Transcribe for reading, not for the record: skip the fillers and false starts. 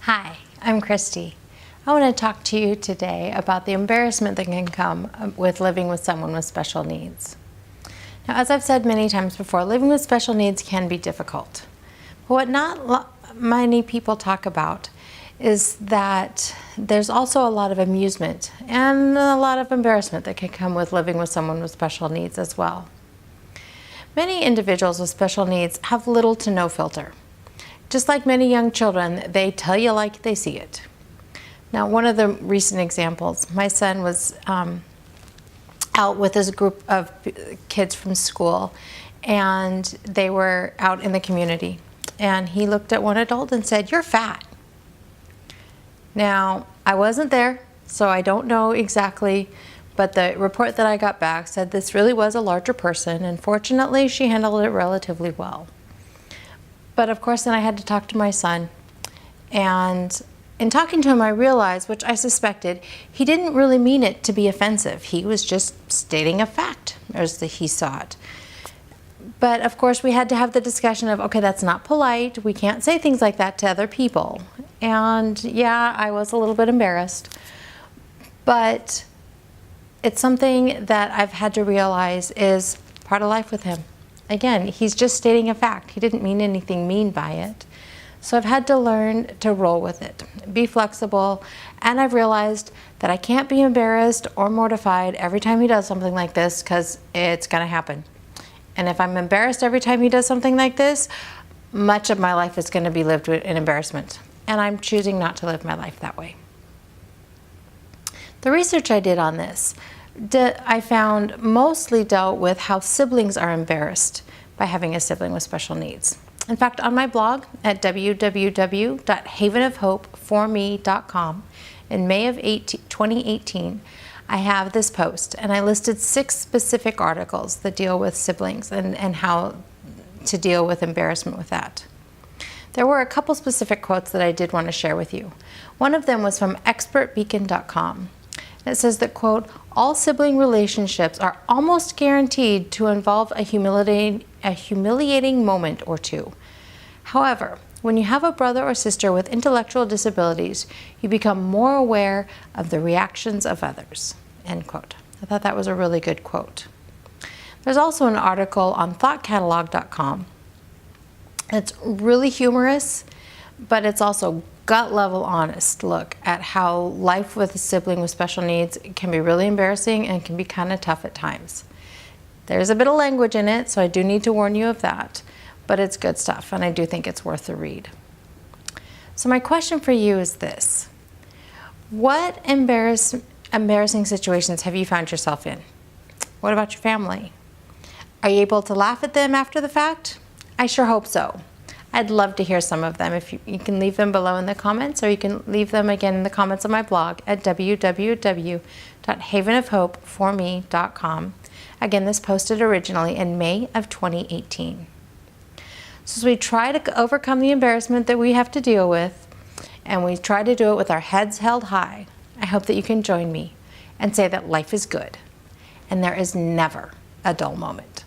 Hi, I'm Christy. I want to talk to you today about the embarrassment that can come with living with someone with special needs. Now, as I've said many times before, living with special needs can be difficult. But what not many people talk about is that there's also a lot of amusement and a lot of embarrassment that can come with living with someone with special needs as well. Many individuals with special needs have little to no filter. Just like many young children, they tell you like they see it. Now, one of the recent examples, my son was out with his group of kids from school, and they were out in the community. And he looked at one adult and said, "You're fat." Now, I wasn't there, so I don't know exactly, but the report that I got back said this really was a larger person, and fortunately, she handled it relatively well. But of course, then I had to talk to my son, and in talking to him, I realized, which I suspected, he didn't really mean it to be offensive. He was just stating a fact, as he saw it. But of course, we had to have the discussion of, okay, that's not polite. We can't say things like that to other people. And yeah, I was a little bit embarrassed. But it's something that I've had to realize is part of life with him. Again, he's just stating a fact. He didn't mean anything mean by it. So I've had to learn to roll with it, be flexible, and I've realized that I can't be embarrassed or mortified every time he does something like this, because it's going to happen. And if I'm embarrassed every time he does something like this, much of my life is going to be lived in embarrassment. And I'm choosing not to live my life that way. The research I did on this, I found mostly dealt with how siblings are embarrassed by having a sibling with special needs. In fact, on my blog at www.havenofhopeforme.com in May of 2018, I have this post, and I listed 6 specific articles that deal with siblings and how to deal with embarrassment with that. There were a couple specific quotes that I did want to share with you. One of them was from expertbeacon.com. It says that, quote, "All sibling relationships are almost guaranteed to involve a humiliating moment or two. However, when you have a brother or sister with intellectual disabilities, you become more aware of the reactions of others," end quote. I thought that was a really good quote. There's also an article on thoughtcatalog.com. It's really humorous, but it's also gut level honest look at how life with a sibling with special needs can be really embarrassing and can be kind of tough at times. There's a bit of language in it, so I do need to warn you of that, but it's good stuff, and I do think it's worth the read. So my question for you is this: what embarrassing situations have you found yourself in? What about your family? Are you able to laugh at them after the fact? I sure hope so. I'd love to hear some of them. If you can leave them below in the comments, or you can leave them again in the comments on my blog at www.havenofhopeforme.com. Again, this posted originally in May of 2018. So as we try to overcome the embarrassment that we have to deal with, and we try to do it with our heads held high, I hope that you can join me and say that life is good and there is never a dull moment.